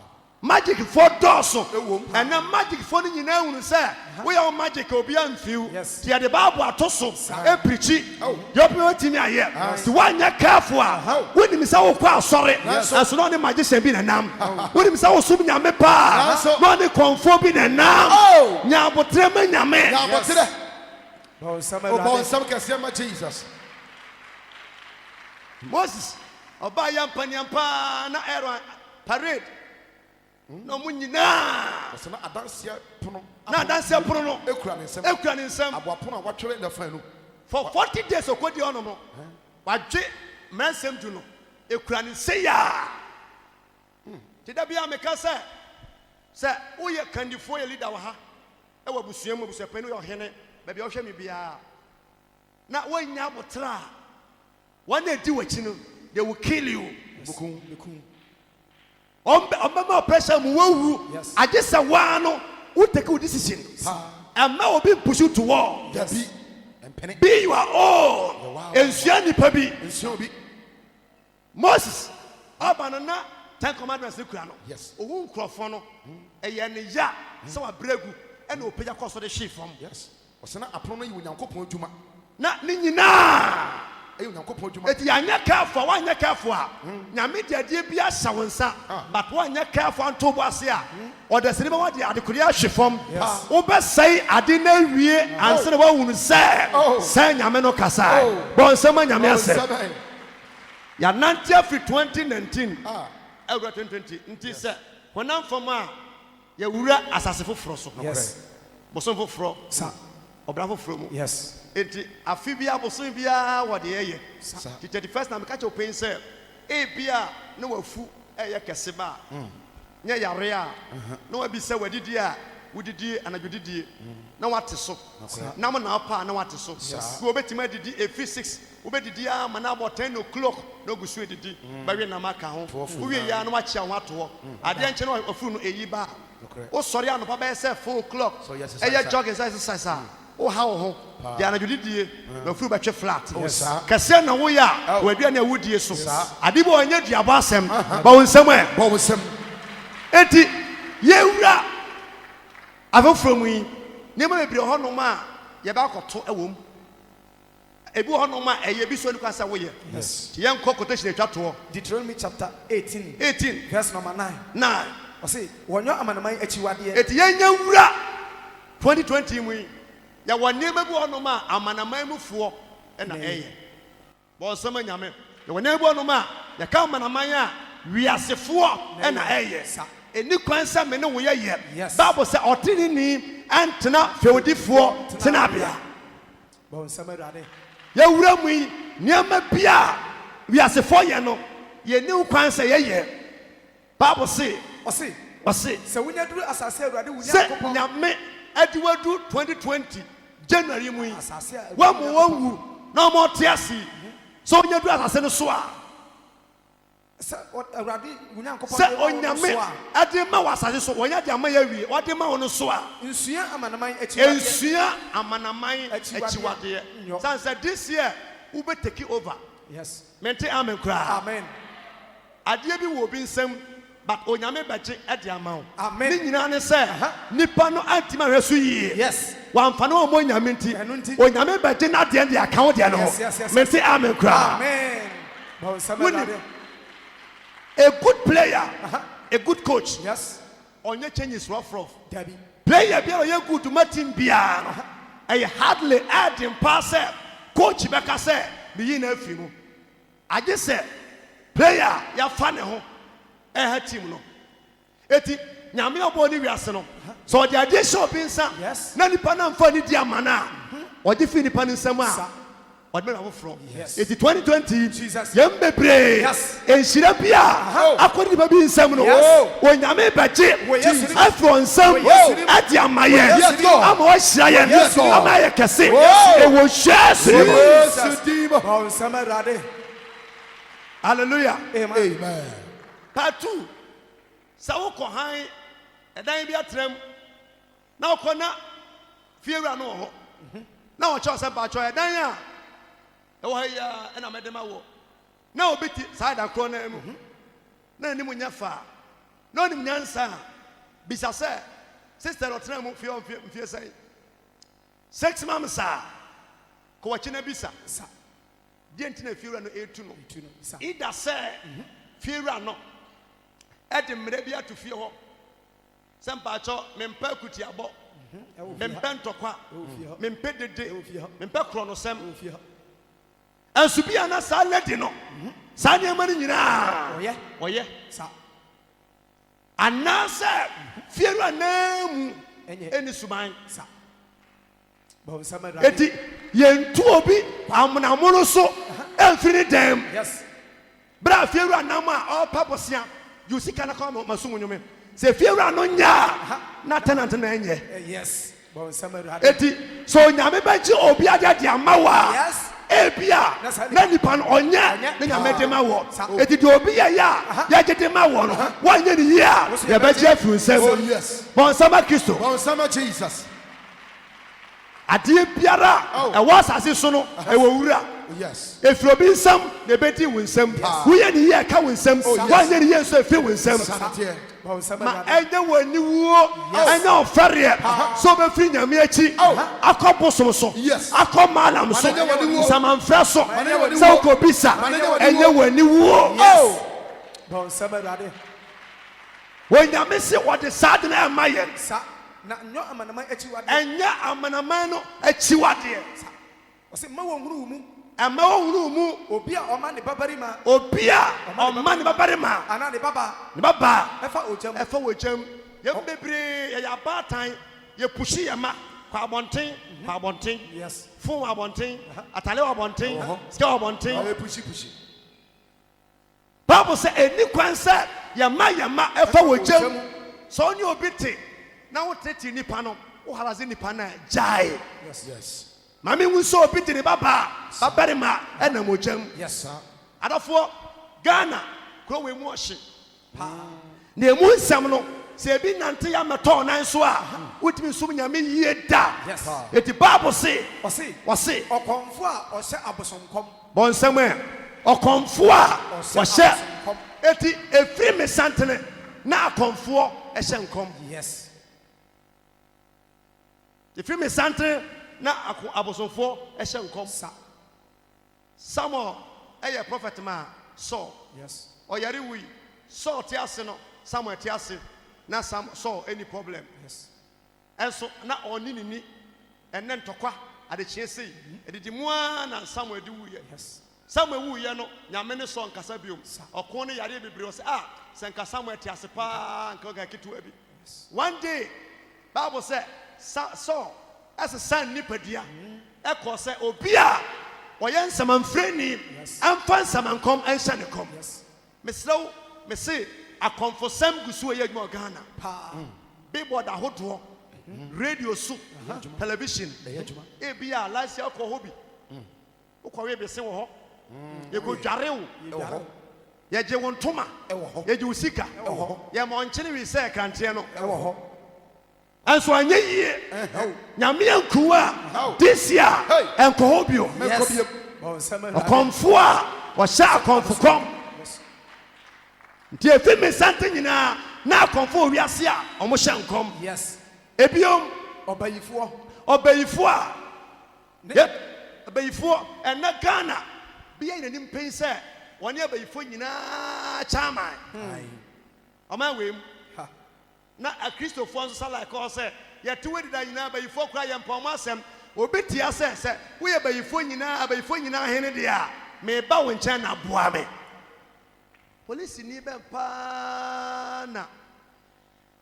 magic foɔ dɔɔso Ewom. ɛnɛ magic foɔ no nyinaa hunu sɛ woyɛ wo magic a obi amfiw Yes. nti yɛde Bible ato so ɛpirikyi deɛ ɔpɛ watumi ayɛ nti woanyɛ careful a wonim sɛ wokɔ asɔre ɛso na ɔne magician bi nenam wonim sɛ wosom nyame paa na ɔne kɔmfoɔ bi nenam nya abotrɛ ma nyame Na abotrɛ. Bon, ça Ɔbɔ nsɛm kɛseɛ ma Jesus. Moses ọba ya mpaniam paa na Aaron parade na ɔmo nyinaa Ɔsɛ na adanseɛ pono. na adanseɛ pono no Ekura ne nsɛm. ekura ne nsɛm Aboapono a watwere ne fa no. for 40 days okodi ɔno no wadwe mmeransɛm du no ekura ne nse yaa te da bia meka sɛ woyɛ kandifoɔ yɛ leader wɔ ha ɛwɔ abusua mu abusuapɛni yɛ ɔhene baabi a ɔhwɛ me biara na woanya abotra a wɔn a edi w'akyi no they will kill you. Bukum. Ọmọ pressure mu wawu Yes. agye sɛ waa no wo take wo decision ɛma obi push you to war Dabi. Mpene. be your own Wow. ensua nipa bi Nsuo bi. Moses ɔba no na 10 commandments ne kura no Yes. owu nkurɔfoɔ no ɛyɛ ne ya sɛ wabrɛgu ɛna opagya kɔ so de hwee fam Yes. Ɔsɛ na apono no yi Onyankopɔn adwuma. na ne nyinaa eti anya careful wanya careful a nyame de ade bi ahyɛ wo nsa but wanya careful anto bo ase a ɔdasiri ba wade adekori ahwe fam wo bɛsɛe ade na wie anse na wahunu sɛ nyame no kasa bɔ nsɛm nyame asɛ ya nante afri 2019 Every 2020 nti sɛ honam fam a ya wura asase foforo so bosom foforo obra foforo mu enti afi bia bosom bia wode yeye ti 31st na me catch open say e bia na wafu eye kese ba nya yare a na wabi sɛ wadidi a wudidi anadwodidi na wate so na mo na pa na wate so wo betima didi efi 6 wo bedidi a mana about 10 o'clock na ogusu edidi ba we na maka ho wo we ya na wachi ho ato ho ade enche na afuru no eyi ba o sori anopa ba say 4 o'clock eye jogging exercise a o ha ho de anadwodidi na afuru ba twe flat kase na wo ya wo adua na wudie so ade bo onye duabo asem ba wo nsem enti yewura afoforo mu yi nema bebre ho no ma ye ba akoto ewom ebi ho no ma eye bi so ni kwasa wo ye ti yen ko quotation etwato Deuteronomy chapter 18 verse number 9 o say wonyo amanaman achiwade eti yenya wura 2020 mu yi ya wonema bi ho no ma amanaman mufuo na eye bo nsema nyame ya wonema bi ho no ma ya ka amanaman a wiasefo na eye eni kwansa me ne wo ye Bible say otini ni antena feodifo tena bia bon samarade ya wura mu niam bia wiasefo ye no ye ni kwansa ye Bible say o say se wunya duru asase awurade wunya kopon nyame adiwadu 2020 January mu wa mo wu na mo tiasi so wunya duru asase no so a se awurade wunya kopon se onyame ade ma wasase so wonya de ama ya wie wade ma wono so a nsua amanaman achiwade sansa this year we be take over mente amen kra amen ade bi wo bi nsam but onyame bache ade ama wo amen ni nyina ne se nipa no antima hweso yie wamfa na omo nyame nti onyame bache na de ade aka wo de no mente amen kra amen bon samarade a good player, a good coach. Onye changes rough. Player be oye good to Martin Biano. I hardly add him pass coach Becca say be in a film. I just said player ya funny ho her team no. Eti nyame oboni wiase no. So the addition of insa na nipa na mfa ni dia mana. Oje fi nipa ni nsam a what me from? It's 2020. Jesus. Yembebre. Enshira bia. Akodi ba bi nsam no. Onyame bache. Afro nsam. Adi amaye. Ama o hiraye. Ama ye kese. E wo shase. Hallelujah. Amen. Part 2. Sawo ko han edan bi atrem. Na okona fiera no ho. Na o cho se ba cho edan a ya ena medema wo na obiti side akro na emu na ni munya fa na oni nyansa bisa se sister otena mu fie sai 6 months ko wachina bisa die ntina fiura no etu no ida se fiura no ede mre bia to fie ho sempa cho mempa kuti abo mempa ntokwa mempa dede mempa kronosem Ansubia na sa lady no. Sa nyama ni nyina. Oye. Sa. Anasa fieru anam eni suman sa. Bo samara. Eti yentu obi amunamuno so emfini dem. Yes. Bra fieru anam a paposia. You see kana ko masungu nyome. Se fieru anonya na tenant na enye. Yes. Bo samara. Eti so nyame baji obi ade de amawa. Yes. Ebia na nipa no onya na nyame de ma wo eti de obi ya ya gede ma wo no wanye ni ya ya ba je afuru nsem bon sama Kristo Bon sama Jesus. ade biara e wo asase so no e wo wura Yes. If you be some, the betty win some. We are the year can some. Why the year so if you win some? Ma enya wani wo enya ofare so be fi nyame achi akọ so Yes. akọ malam so samanfra so so ko bisa enya wani wo Bon samarade. when nyame se what the sad na amaye Sa na nyo amanama achiwade. enya amanaman no achiwade O se ma wonhuru mu. ama ohuru mu Obi a oma ne babarima. obi a ọma ne babarima Ana ne baba. ne baba Efa ojam. efa wojam ye bebre ye abatan ye pushi yama kwa abonten Yes. fun abonten atale abonten ska abonten Awe pushi. Bible say eni kwansa yama efa wojam so onye obi te na wo tete nipa no wo halaze nipa na jai Yes. mami wu so obi te ne baba babarima ena mojam Yes, sir. adafo Ghana kro we mu ohye na emu nsam no se bi nante ya meto nan so a wotimi sum nyame yie da Yes. eti Bible say O se wose okonfo a ohye abosomkom. bon nsam okonfo a wose eti efiri me santene na akonfo ehye nkom Yes. efiri me santene na abosomfo ehye nkom Samuel eye prophet ma Saul Yes. oyare wi Saul ti ase no Samuel ti ase na Saul any problem Yes. enso na oni nini enne ntokwa adechie sei edidi mua na Samuel di wuye Yes. Samuel wuye no nyame ne Saul nkasa biom okon ne yare bebre o se se nka Samuel ti ase pa nka ga kitu abi one day Bible say Saul as a son nipadia e se obi a oye nsamanfreni amfa nsamankom enhye ne kom Yes. meslow me say akonfosam gusu ye adwuma Ghana Pa. billboard ahodo radio so television e bia license alcohol bi ukọwe be se wo ho ye ko dware wo ye je won toma ye je usika ye mo nkyene wi se kante no anso anye yie nyame ankuwa this year alcohol bio Yes. Bon samarade. akonfo a wo sha akonfokom nti efi me sante nyina na akonfo wiase a omo hye nkom Yes. ebiom Obayifo. obayifo a obayifo ena Ghana bia ina nim pen se woni obayifo nyina chairman oma wem Ha. na a Christopher so sala ko se ye tewe dida nyina obayifo kura ye mpom asem obetia se wo ye obayifo nyina hene dia me ba wo nchen na boa me police ni be pa na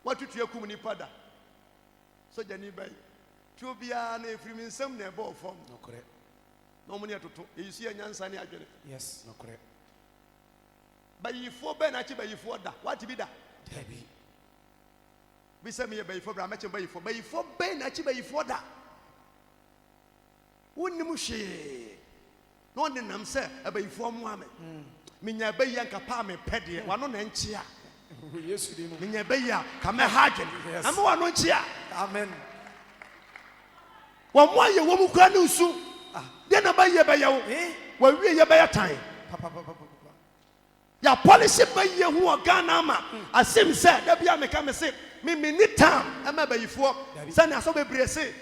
watutu akum ni pada soja ni bai tuo bia na efiri mi nsam na ebe ofom Nokore. na omuni atoto eyisi anyansa ne adwene Yes. Nokore. bayifo be na chi bayifo da what bi da Debi. bi se me ye bayifo bra meche bayifo be na chi bayifo da wonnim hwe no ne nam se abayifo mo ame minya bayi anka pa me pede wano na nchia Yesu di mu. minya bayi a ka me ha adwene Yes. ama wano nchia Amen. wo mo aye wo mu kwa ne usu de na bayi be ye wo wa wie ye be ye tan Papa. ya policy bayi hu Ghana ama asim se da bia me ka me se me ni tam ama bayifo se na so bebre se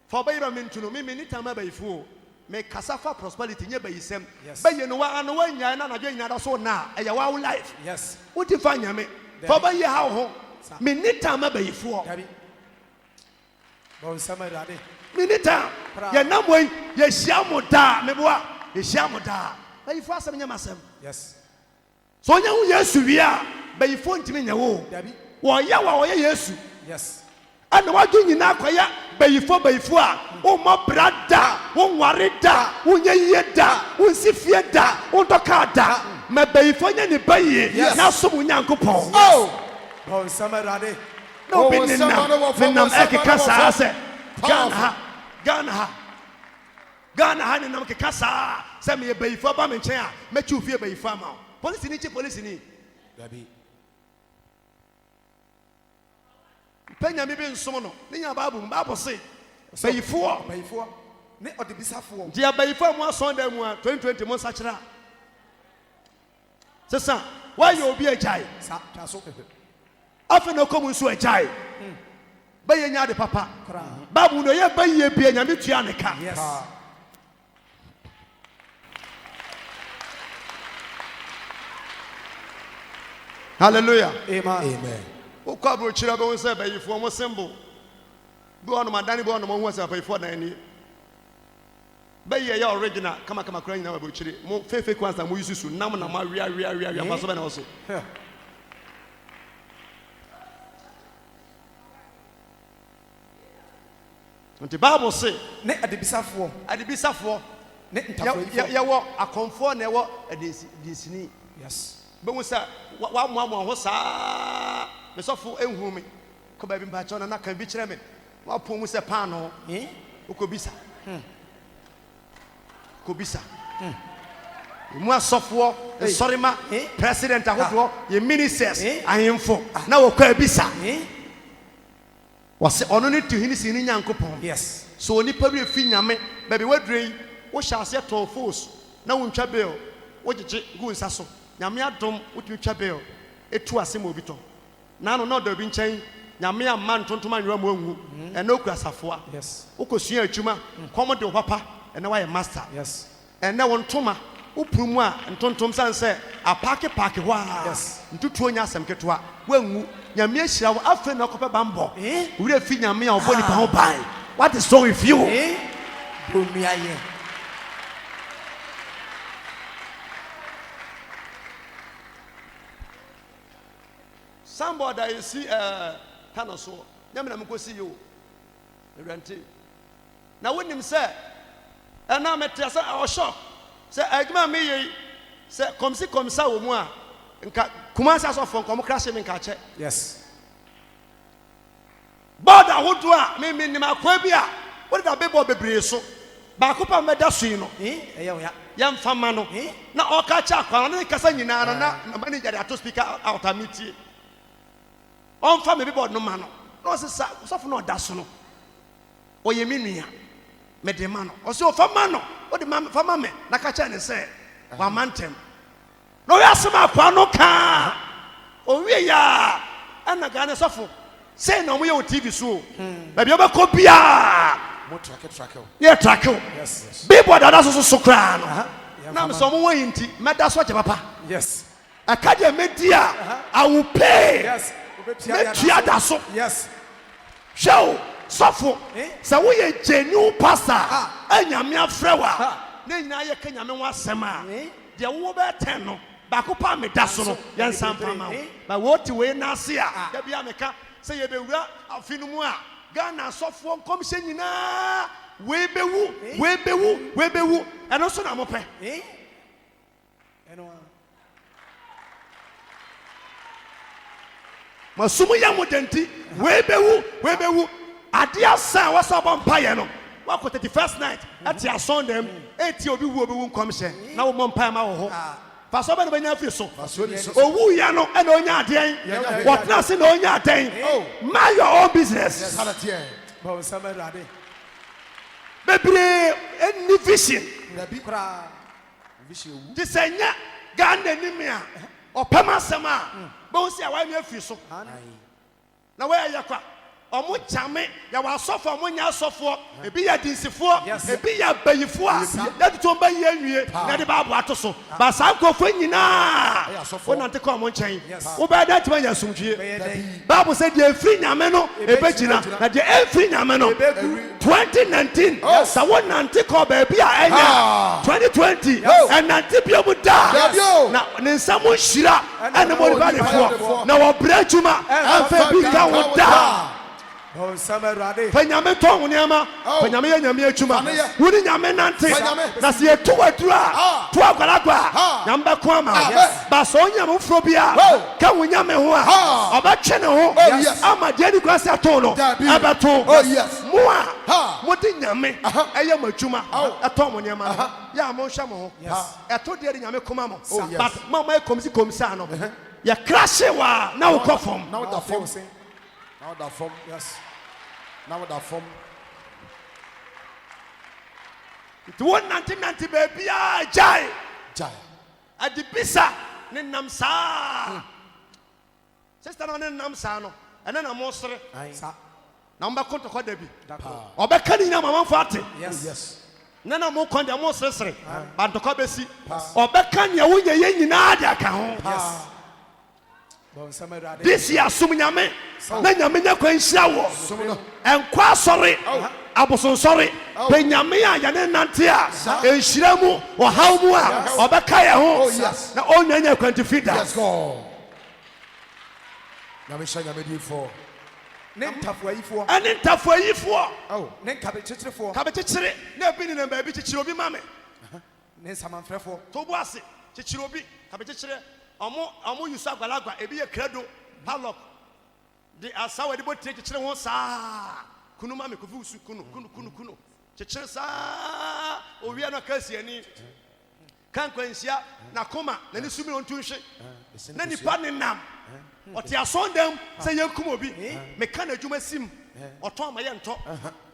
for bayi ro me ntuno me ni tam ama bayifo me kasafa prosperity nye bayisem Yes. bayi no wa no wanya na nadwe nya da so na e ya wa life Yes. wuti fa nyame for bayi ha ho me ni tam ama bayifo Debi. Bon samarade. me ni tam ye namoy ye hia mo da me boa ye hia mo da bayifo asem nya masem Yes. so nya hu Yesu wi a bayifo ntimi nya wo Debi. wo ya wa wo ye Yesu Yes. ana wadu nyina akwaya bayifo a wo mo brada wo nware da wo nya yie da wo nsi fie da wo ntoka da ma bayifo nya ne bayi na so mu nyankopon Bon samarade. no bi ne nam ekeka saa se Ghana ha ne nam keka saa se me bayifo ba me nchen a mechi ofie bayifo ama police ni Debi. penya mi bi nsom no ne nya Bible say bayifo Bayifo. ne ɔde bisafo Dia bayifo mu asonda mu a 2020 mo sachira. Sesa, why you obi ajai? sa twa so Afa na komu nso ajai. Baye nya de papa. Babu no ye baye bia nya metua ne ka. yes Hallelujah. amen Ukwa bro chira be won say bayifo mo symbol. Bi ono madani bi ono mo hu say bayifo na ani. Baye ya original kama kura nyina bro chiri. Mo fefe kwanza mo yususu nam na ma wia ba so be na so. Nti Bible say ne ade bisafo adibisafo ne ntafo ya wo akonfo na wo adisini. yes Be wo say wa mo ho saa me sofo enhu me ko ba bi mpa cha na kan bi kire me wa pon mu say pan no ukobisa kobisa mu asofo sorima president ahodo ye ministers ahemfo na wo kwa bisa wase ono ne tuhini sini nyankopon yes so onipa bi fi nyame ba bi wadrei wo hyase ton force na wo ntwa bill wo gege gu nsa so nyame adom wo twa bill etu asem obi to na no da bi nchen nyame amma ntontom anwa mu anhu ena okura safoa yes wo kosua adwuma kom de wo papa ena wa ye master yes ena wo ntoma wo purumu a ntontom san se apake ho a yes ntutuo nya asem ketwa wangu nyame ahyira wo afa na kope bambo wure fi nyame a oboni pa ho ban what is wrong with you bomiaye somebody that you see kind so nyame na mko see you rente na wonim se ena metia se o shock se agma me yi se komsa wo mu a nka kumasa so fon kom crash me nka che yes border hodo a me nim akwa bi a wo da bebo bebre so ba ko pa meda sui no eye oya yam fama no na o ka cha akwa no kasa nyina no na manager ato speaker out amiti on fa me bebo no ma no no se so fo no da so no o ye menua me de ma no o se o fama no o de fama me na ka cha ne se wa mantem no ya sema akwa no ka o wie ya ana ga ne sofo say no mo ye o TV so ba bi o ba ko bia Mo track. ye track yes billboard da so kra no na me so mo wan nti me da so che papa yes akaje media I will pay yes media da so yes show sofo say wo ye genuine pastor anyame afrewa na nyina ye kanyame ho asem a de wo be 10 no ba ko pa me da so no ye nsampa ma ba wo ti we na ase a da bia meka say ye bewura afinu mu a Ghana sofo nkomhye nyina we bewu eno so na mo pe eno masumu ya modenti we bewu ade asan wasa bompa ye no wa ko 31st night at ya Sunday eti obi wu nkomhye na wo mompa ma wo ho fa so be no banya fi so owu ya no e na onya aden what na se na onya aden mind your own business ba samarade bebre any vision nabi kra disenya Ghana ni me a opema sema ba wo si awa mi afi so na we ya kwa omo chame ya wa sofo omo nya sofo ebi ya dinsifo ebi ya bayifo a that to ba ye nwie na de ba abo ato so ba san kofo nyina wo nante ko omo nchen wo ba da tima ya sumdue Bible said the free nyame no ebegina na the free nyame no 2019 sa wo nante ko ba bia enya 2020 and nante bia mu da na ne nsamo hira ene mo ba defo na wo bra juma anfa bi ka wo da oh samarade Penyame ton niama penyame ya nyame atuma woni nyame nante na se etu wadura to agwalagwa nyamba ko ama ba so nyame fro bia ka wo nyame ho a obetwe ne ho ama de ni kwase ato no abeto mo a mo di nyame eye matuma ato mo niama ya mo hwa mo ho eto de nyame koma mo but mama komsi no ya crash wa na wo kofom Now that form. Yes. Now that form. nti won nanti baby a jai adi bisa ne nam saa sister no ne nam saa no ene na mo sere Sa. na mba konto kwa da bi obeka ni na mama fate Yes. na mo konde mo sere ba ntoko besi obeka ne wo ye nyina de aka ho Yes. Bon samarade. this year sum nyame na nyame nya kwa nhia wo Someone. enkwa sori aboson sori pe nyame a ya ne nante a enhyira mu ohaw mu a obeka ye ho yes. na onyanya kwantifida Let's go. Namisha Yamedi Ne ntafoayifo. ane ntafoyifo Oh. Ne kabekyekyerefoɔ. ka be kyekyere na bi ni na ba bi kyekyere obi mame Ne nsamanfrɛfoɔ. to bo ase kyekyere obi ka be kyekyere omo yusu agbalagba ebi ye credo padlock de asawa de bo tie kyekyere ho saa kunu mame kofi usu kunu kyekyere saa owia no kasi ani kan kwansia na koma na ni sumi on tunhwe na nipa ne nam ɔte asɔndam sɛ yɛnkum obi meka na adwuma sim ɔtɔn ama yɛ ntɔ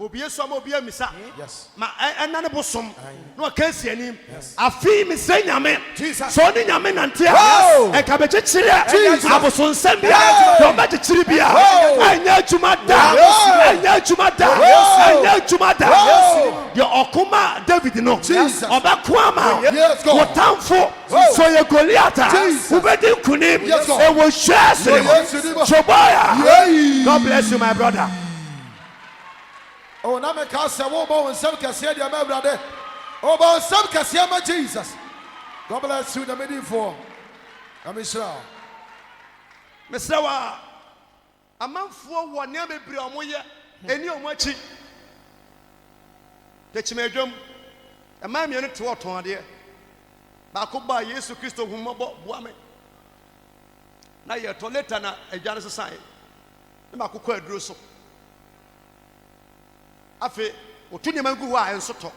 obi yesu ama obi amisa Yes. ma ɛna ne bosom na ɔka asi anim afei mesɛ nyame Jesus. sɛ ɔne nyame nante a Wow. ɛka bɛkyekyere Jesus. abosonsɛm bia Yes. dɛ ɔbɛkyekyere bia Wow. ɛnyɛ adwuma da Yes. ɛnyɛ adwuma da Yes. ɛnyɛ adwuma da Yes. deɛ ɔkoma david no Jesus. ɔbɛko ama Yes, God. wɔtamfo Wow. sɛ ɔyɛ goliat a Jesus. wobɛdi nkonim Yes, God. ɛwɔ hwɛ sene mu Yes, God. Choboya. Yay. God bless you my brother. Oh, na me ka se wo bo nsem kese dia ma brade. Oh, bo nsem kese ma Jesus. God bless you, Yamedi for. Namisha. Mesrɛ wa amanfoɔ wɔ nea bebree a ɔmo yɛ eni ɔmo akyi tekyimedwam ɛmaa mmienu te wɔtɔn adeɛ baako baa Yesu Kristo humɔbɔ boa me na yɛtɔ later na adwa no sesae na baako kɔ aduro so afei otu nneɛma ngu hɔ a ɛnso tɔ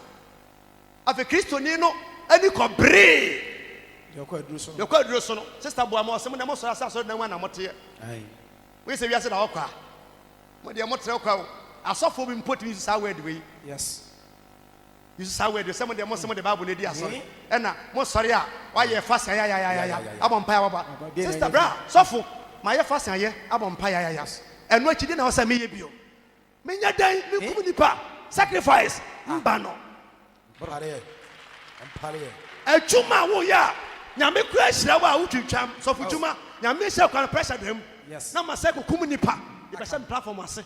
afei kristoni no ani kɔ beree Deɛ ɔkɔ aduru so no. yɛkɔ aduro so no sister boa ma ɔsɛm na mo sɔrɔ asase na mo na moteɛ Aye. we sɛ wiase na ɔkɔ a mo deɛ mo trɛ kɔ o asɔfo bi mpoti use saa word wei Yes. use saa word sɛ mo deɛ mo sɛ mo de bible ne di asɔre ɛna mo sɔre a wayɛ fast ya abɔ mpa ya baba sister bra sɔfo ma yɛ fast ayɛ abɔ mpa ya ɛno akyi de na ɔsɛ meyɛ bio menya dan mekum nipa sacrifice mba no Pare. Pare. adwuma a woyɛ a nyame kura ahyira wo a wotwitwam sɔfo dwuma nyame hyɛ kwan pressure dam Yes. na ma sɛ kokum nipa yɛbɛhyɛ me platform ase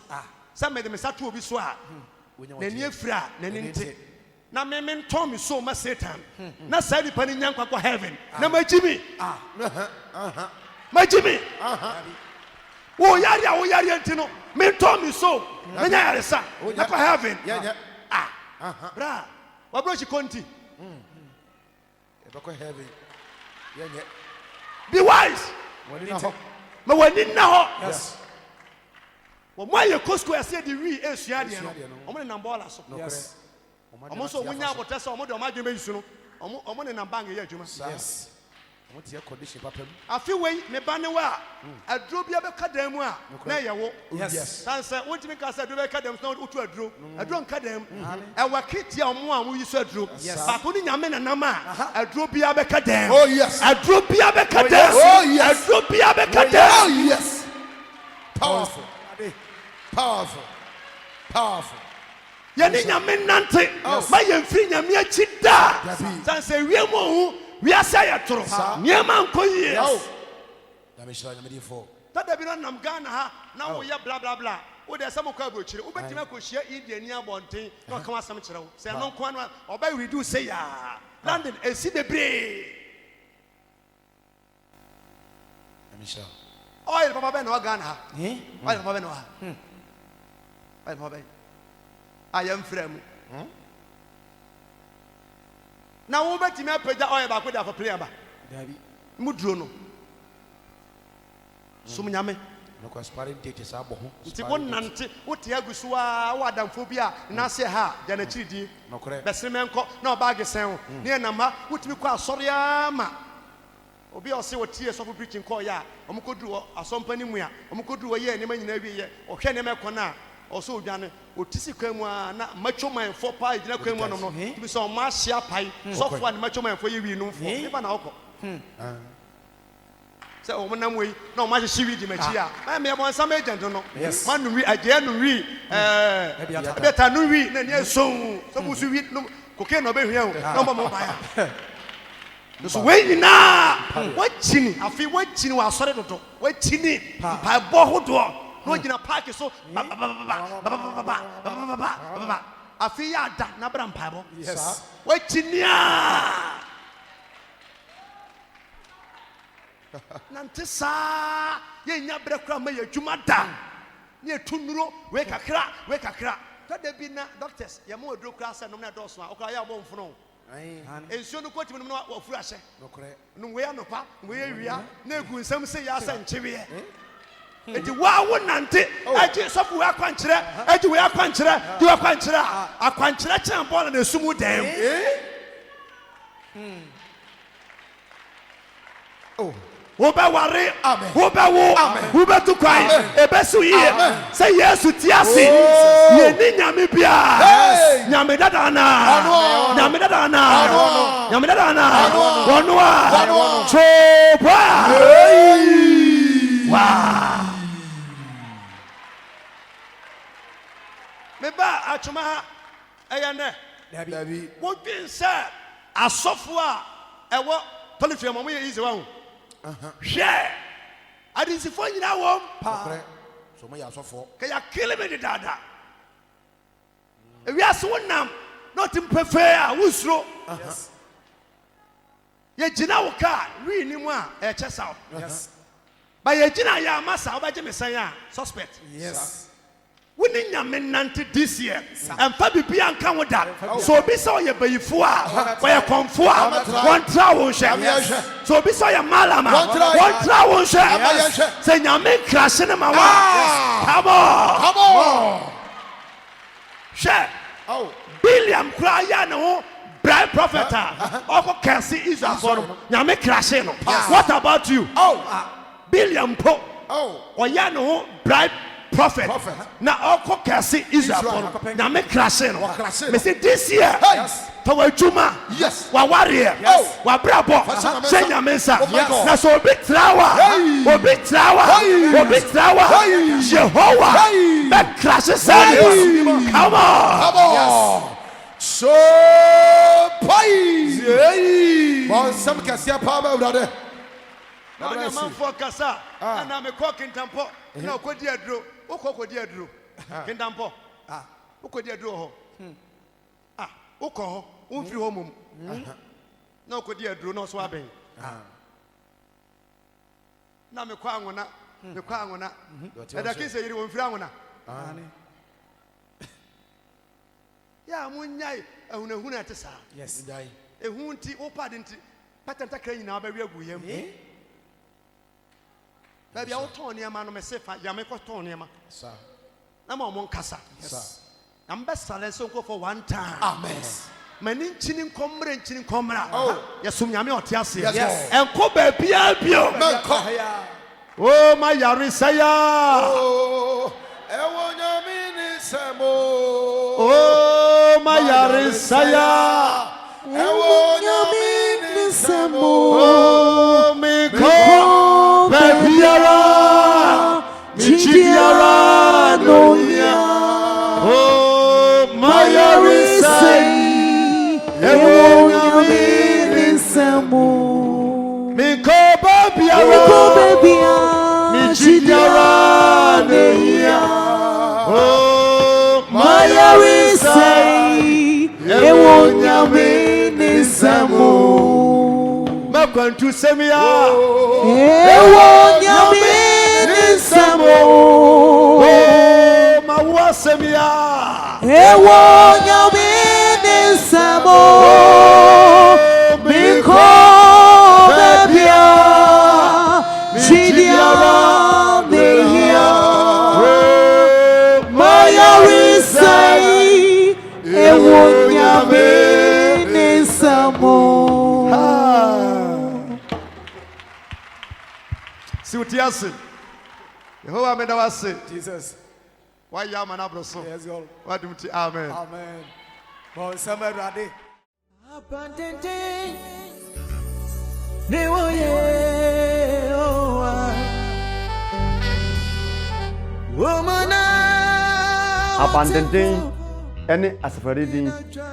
sɛ mede me sa to obi so a n'ani afiri a n'ani nte na me mentɔn me so ma satan na saa nipa no nya nkwa kɔ heaven na magyi me woyare a woyare nti no mentɔn me so menya yaresa na kɔ heaven Yeah. bra wabrɛ kyi konti Ebako heavy. Yeah. be wise Wani na ho. ma w'ani nna hɔ Yes. wɔn ayɛ kosko ɛsɛ de wi esua deɛ Esua deɛ no. no wɔn ne nam bɔɔla so Yes. wɔn nso wɔn nya abɔtɛ sɛ wɔn de wɔn adwene bɛ yusu no wɔn ne nam bank yɛ adwuma Yes. Mo tie condition papa mu. afi wei me ba ne wa a aduro bi abɛka dan mu a na ɛyɛ wo Yes. sanse wɔntumi ka sɛ aduro bɛka dan mu sɛ wotu aduro aduro nka dan mu ɛwɔ kiti a wɔn a wɔyi so aduro baako ne nyame na nam a aduro bi abɛka dan mu Oh yes. aduro bi abɛka dan mu Oh, yes. aduro bi abɛka dan Oh mu yes. Powerful. Powerful. Powerful. yɛne nyame nante ma yɛmfiri nyame akyi daa Dabi. sanse wiem ohu wiase ayɛ toro nneɛma nkɔ yie Namisha Yamedi for. tada bi no nam Ghana ha na woyɛ bla bla bla wode sɛ mokɔ aburokyire wobɛtumi akɔhyia indiani abɔnten na ɔka wasɛm kyerɛ wo sɛ ɛno nkoa no a ɔbɛ reduce sɛ yaa London ɛsi bebree Namisha. ɔyɛ papa bɛ na ɔ Ghana ha ɔyɛ papa bɛ na ɔ ha ɔyɛ papa bɛ a yɛmfrɛ mu na wobɛtumi apagya ɔyɛ baako de afɔpere aba Dabi. mu duro no som nyame No ko sparring date is abo ho. nti wonante wote agu so a wo adamfo bi a n'ase ha gya n'akyiri di No correct. bɛsere mɛnkɔ na ɔbaage sɛn wo ne ɛnam ha wotumi kɔ asɔre ama obi a ɔse wɔtie sɔfo preaching kɔɔyɛ a ɔmo kɔduru wɔ asɔmpa no mu a ɔmo kɔduru wɔ yɛ nneɛma nyinaa wieyɛ ɔhwɛ nneɛma ɛkɔ no a also dwane otisi kwamua na macho man for pie gina kwamua no bi so ma hia pai so for and macho man for ye wi no for e ba na okọ say o monam we na o ma hye wi di machi a me mo nsam agent no man no wi agye no wi beta no wi na ne so so bu su wi no koke no be hwia o na mo ba ya so we na wachini afi wachini wa sore dodo wachini pa bo hodo no gina park so afi ya da na bra mpa bo yes wachini a nante sa ye nya bra kra ma ye dwuma da ne tunuro we kakra tada bi na doctors ye mo odro kra sa no na do so a okra ya bo mfono ensuo no kwati no wa furu ahye no we anopa we awia na egu nsam se ya asa nchewe eti wa wo nante aje sofu we akwankyere aje we akwankyere di we akwankyere kyan ball na sumu dem oh wo be ware amen wo be wo wo be to kwai e be su ye say yesu ti ase ye ni nyame bia nyame dada na wono a chopa wow me ba achuma eyane dabi wo bin say asofo a ewo polifia mo ye easy wa hwɛ adisifo nyina wom pa so mo ya sofo ka ya kilime de dada ewiase wonam not impefe a wusuro yes ye gina wo ka wi ni mu a e che saw yes ba ye gina ya masa obaje mesan a suspect yes woni nyame nante this year emfa bibia nka wo da so obi so ye bayifo a wo ye konfo a won tra wo hye so obi so ye malama won tra wo hye se nyame krashe ne ma wa come on she oh William kra ya ne ho bribe prophet oko kasi Israel for nyame krashe no what about you William po oh ya ne ho bribe prophet na oko kasi Israel na me krashe no me say this year to wa juma yes wa warrior wa brabo shenya mensa na so obi trawa Jehovah me krashe say come on so pai bon sam kasi pa ba brother na man for kasa na me ko kintampo na ko di aduro ukokodi aduro kindampo ukodi aduro ho ukọ umfiri ho mum na ukodi aduro na so aben na me kwa anwona eda kinse yiri won firi anwona ya munyai ehunahuna tesa yes dai ehunti opade nti patanta kra nyina ba wi agu yam baby I will turn your man no me say fa ya me ko turn your man sir na ma mo nkasa yes am be silence go for one time amen mani nchini nkomra yesum nyame otiase enko ba bia bio oh my yarisaya oh ewo nyame ni semo oh my yarisaya ewo nyame ni semo oh me ko Chidiara nonya oh mayari say ewo nyame samu mi ko babia Chidiara nonya oh mayari say ewo nyame samu makwantu semia ewo nyame Samo oh mawa semia ewo nyame samo biko bebia chidiara mehia maya risai ewo nyame samo si utiasi Yehovah made us say, Jesus. Why yaman abroso? Yes, God. What do you say? Amen. Amen. Bon, summer ready. Abandoned any asafaridin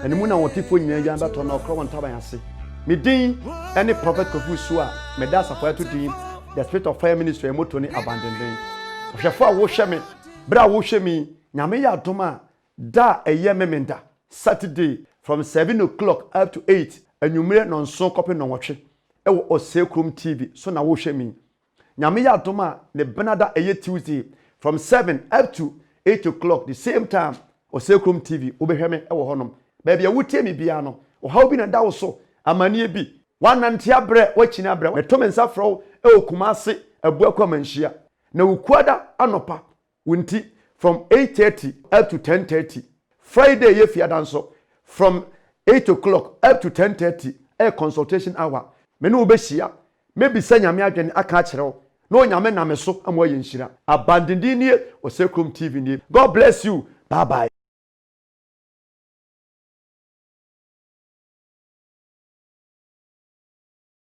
and muna wotifo nyina yan beto na okro won taban ase me din any prophet Kofi Suah me da asafa to din the spirit of fire ministry emoto ni abandoned ohwefo a wo hwe me bra wo hwe mi nyame ya adoma da eye memenda Saturday from 7 o'clock up to 8 anwumre no nso kope no nwotwe e wo Osekrom TV so na wo hwe mi nyame ya adoma ne benada eye Tuesday from 7 up to 8 o'clock the same time Osekrom TV obehweme e wo honom baby awutie mi bia no o haw bi na da wo so amanie bi wanante abre wachina abre metomensa fro e okumase abuakwa manhia na ukuada anopa wunti from 8:30 up to 10:30 Friday ye fiada nso from 8 o'clock up to 10:30 a consultation hour me no obehia maybe sanyame adwene aka kirewo no nyame na me so amoye nhira abandindini Osekrom TV ni God bless you. Bye bye.